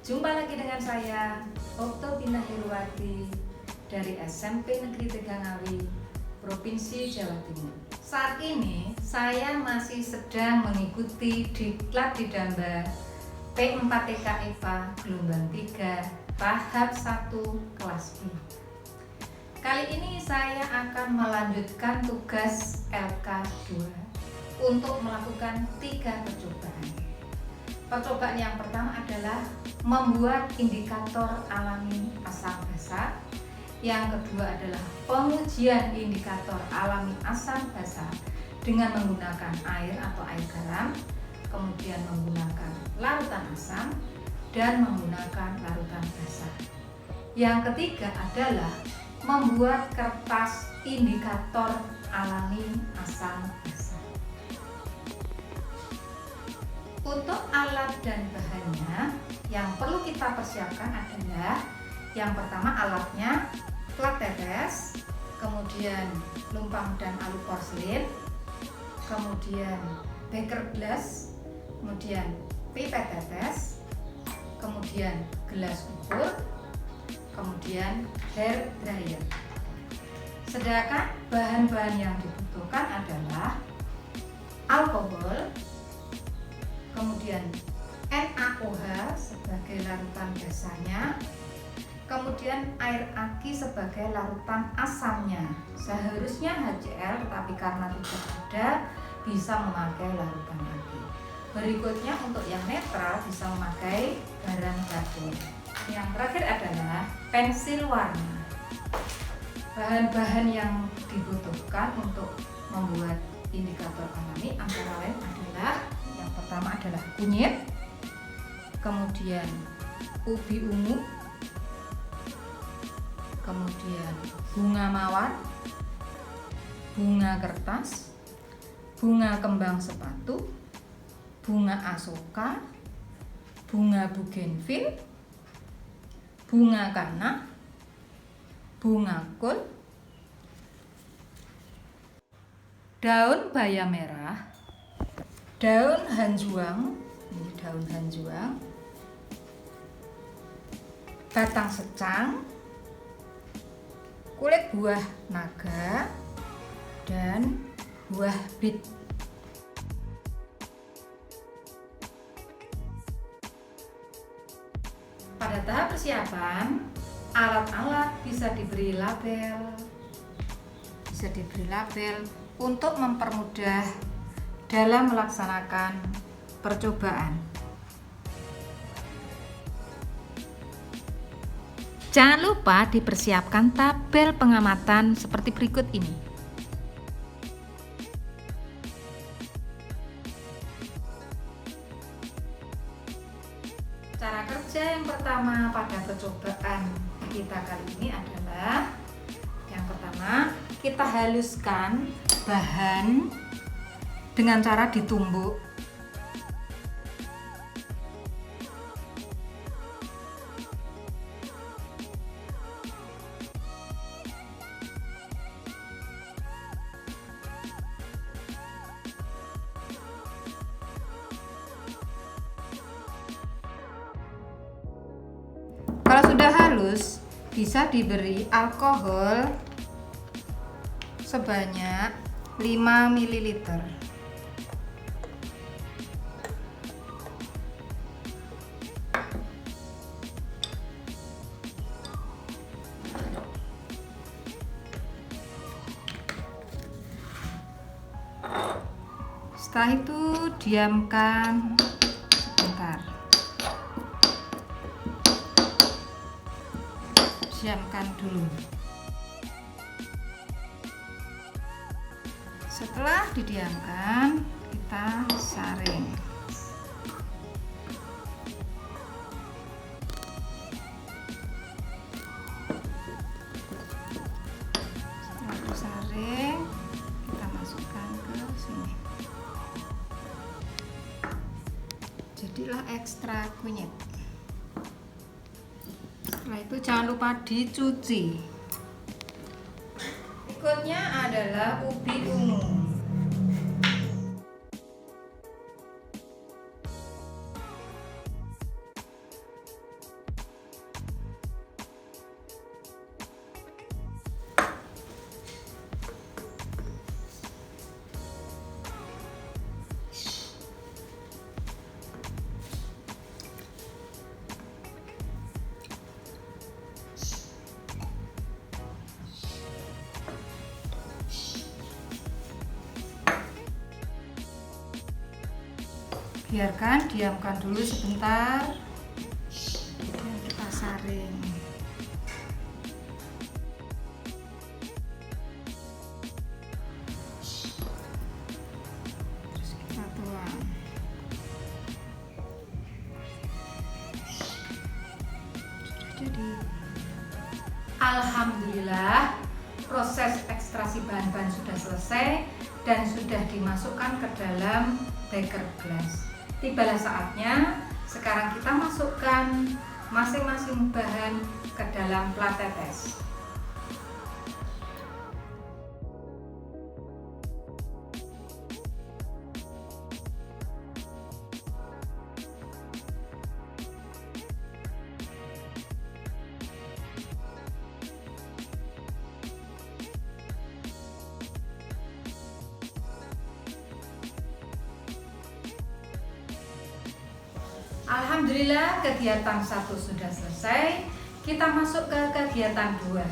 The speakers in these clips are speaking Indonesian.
Jumpa lagi dengan saya, Oktobina Heruwati dari SMP Negeri Tegangawi, Provinsi Jawa Timur. Saat ini saya masih sedang mengikuti diklat Didamba P4TK IPA gelombang 3 tahap 1 kelas B. Kali ini saya akan melanjutkan tugas LK2 untuk melakukan 3 percobaan. Percobaan yang pertama adalah membuat indikator alami asam basa. Yang kedua adalah pengujian indikator alami asam basa dengan menggunakan air atau air garam, kemudian menggunakan larutan asam dan menggunakan larutan basa. Yang ketiga adalah membuat kertas indikator alami asam basa. Untuk alat dan bahannya yang perlu kita persiapkan adalah yang pertama alatnya plat tetes, kemudian lumpang dan alu porselin, kemudian beker gelas, kemudian pipet tetes, kemudian gelas ukur, kemudian hair dryer. Sedangkan bahan-bahan yang dibutuhkan adalah alkohol, kemudian NaOH sebagai larutan basanya, kemudian air aki sebagai larutan asamnya. Seharusnya HCl, tetapi karena tidak ada, bisa memakai larutan aki. Berikutnya untuk yang netral bisa memakai garam catur. Yang terakhir adalah pensil warna. Bahan-bahan yang dibutuhkan untuk membuat indikator alami antara lain adalah yang pertama adalah kunyit, kemudian ubi ungu, kemudian bunga mawar, bunga kertas, bunga kembang sepatu, bunga asoka, bunga bugenvil, bunga kana, bunga kul, daun bayam merah, daun hanjuang, ini daun hanjuang, batang secang, kulit buah naga, dan buah bit. Pada tahap persiapan, alat-alat bisa diberi label, untuk mempermudah dalam melaksanakan percobaan. Jangan lupa dipersiapkan tabel pengamatan seperti berikut ini. Cara kerja yang pertama pada percobaan kita kali ini adalah yang pertama, kita haluskan bahan dengan cara ditumbuk. Kalau sudah halus, bisa diberi alkohol sebanyak 5 ml. Setelah itu diamkan sebentar. Diamkan dulu. Setelah didiamkan, kita saring. Setelah disaring, kita masukkan ke sini. Jadilah ekstrak kunyit. Setelah itu jangan lupa dicuci. Berikutnya adalah ubi ungu. Biarkan diamkan dulu sebentar dan kita saring. Terus kita tuang. Sudah jadi. Alhamdulillah, proses ekstraksi bahan-bahan sudah selesai dan sudah dimasukkan ke dalam beker glass. Tibalah saatnya, sekarang kita masukkan masing-masing bahan ke dalam plat tetes. Alhamdulillah, kegiatan 1 sudah selesai. Kita masuk ke kegiatan 2.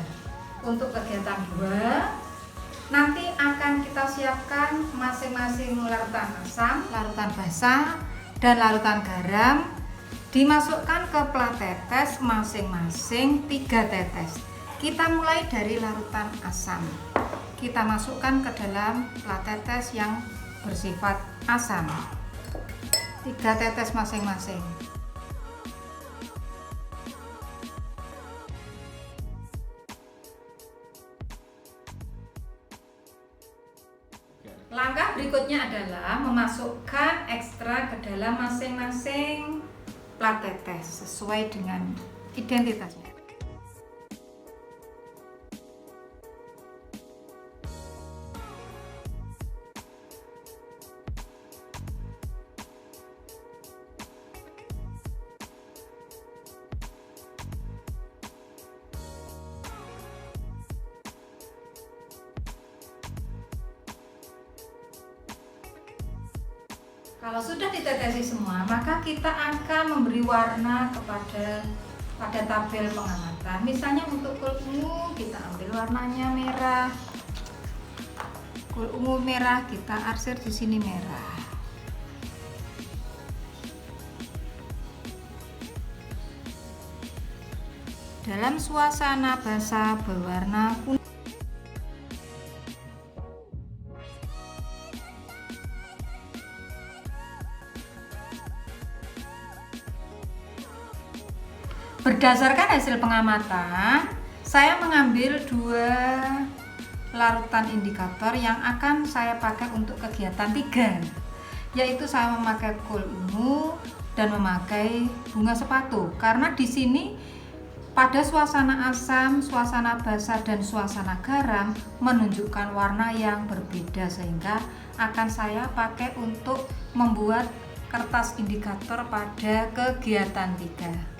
Untuk kegiatan 2, nanti akan kita siapkan masing-masing larutan asam, larutan basah, dan larutan garam. Dimasukkan ke plat tetes masing-masing 3 tetes. Kita mulai dari larutan asam. Kita masukkan ke dalam plat tetes yang bersifat asam. 3 tetes masing-masing. Langkah berikutnya adalah memasukkan ekstra ke dalam masing-masing plat tetes sesuai dengan identitasnya. Kalau sudah ditetesi semua, maka kita akan memberi warna pada tabel pengamatan. Misalnya untuk kul ungu kita ambil warnanya merah. Kul ungu merah kita arsir di sini merah. Dalam suasana basah berwarna kuning. Berdasarkan hasil pengamatan, saya mengambil 2 larutan indikator yang akan saya pakai untuk kegiatan 3, yaitu saya memakai kul ungu dan memakai bunga sepatu. Karena di sini pada suasana asam, suasana basah, dan suasana garam menunjukkan warna yang berbeda, sehingga akan saya pakai untuk membuat kertas indikator pada kegiatan 3.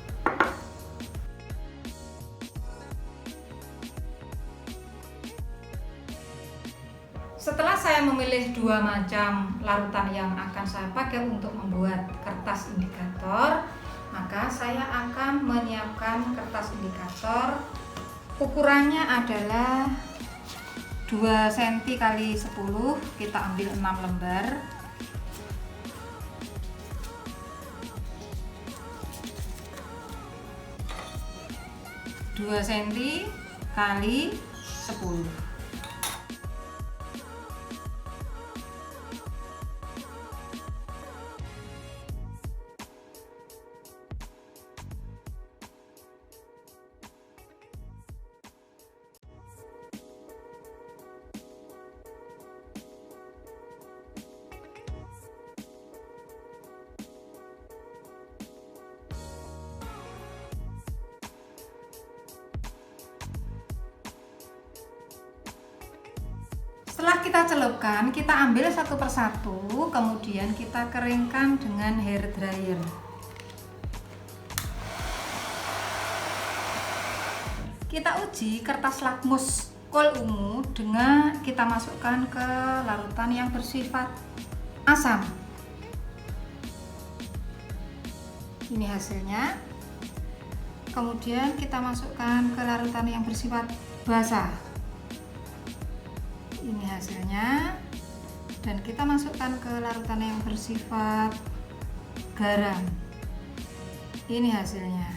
Setelah saya memilih 2 macam larutan yang akan saya pakai untuk membuat kertas indikator, maka saya akan menyiapkan kertas indikator. Ukurannya adalah 2 cm x 10, kita ambil 6 lembar. Dua cm kali 10. Setelah kita celupkan, kita ambil satu persatu, kemudian kita keringkan dengan hair dryer. Kita uji kertas lakmus kol ungu dengan kita masukkan ke larutan yang bersifat asam. Ini hasilnya. Kemudian kita masukkan ke larutan yang bersifat basah. Ini hasilnya. Dan kita masukkan ke larutan yang bersifat garam. Ini hasilnya.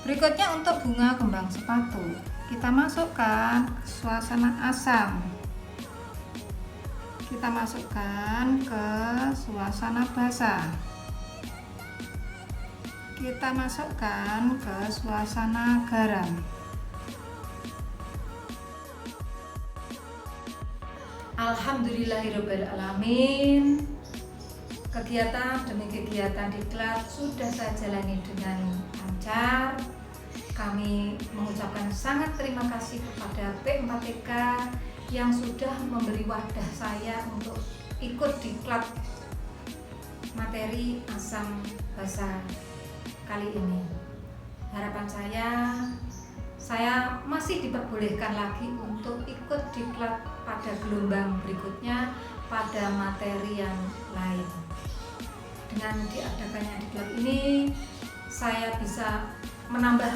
Berikutnya untuk bunga kembang sepatu, kita masukkan ke suasana asam. Kita masukkan ke suasana basah. Kita masukkan ke suasana garam. Alhamdulillahirabbil alamin. Kegiatan demi kegiatan diklat sudah saya jalani dengan lancar. Kami mengucapkan sangat terima kasih kepada P4TK yang sudah memberi wadah saya untuk ikut diklat materi asam basah kali ini. Harapan saya masih diperbolehkan lagi untuk ikut diklat pada gelombang berikutnya pada materi yang lain. Dengan diadakannya diklat ini, saya bisa menambah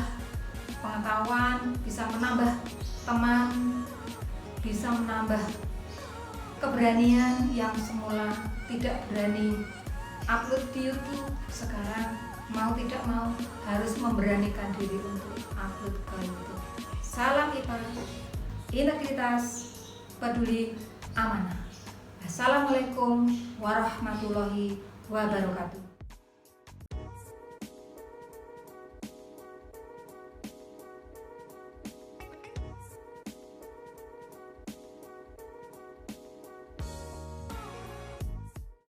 pengetahuan, bisa menambah teman, bisa menambah keberanian yang semula tidak berani upload di YouTube, sekarang mau tidak mau harus memberanikan diri untuk upload ke YouTube. Salam IPA, integritas, peduli, amanah. Assalamualaikum warahmatullahi wabarakatuh.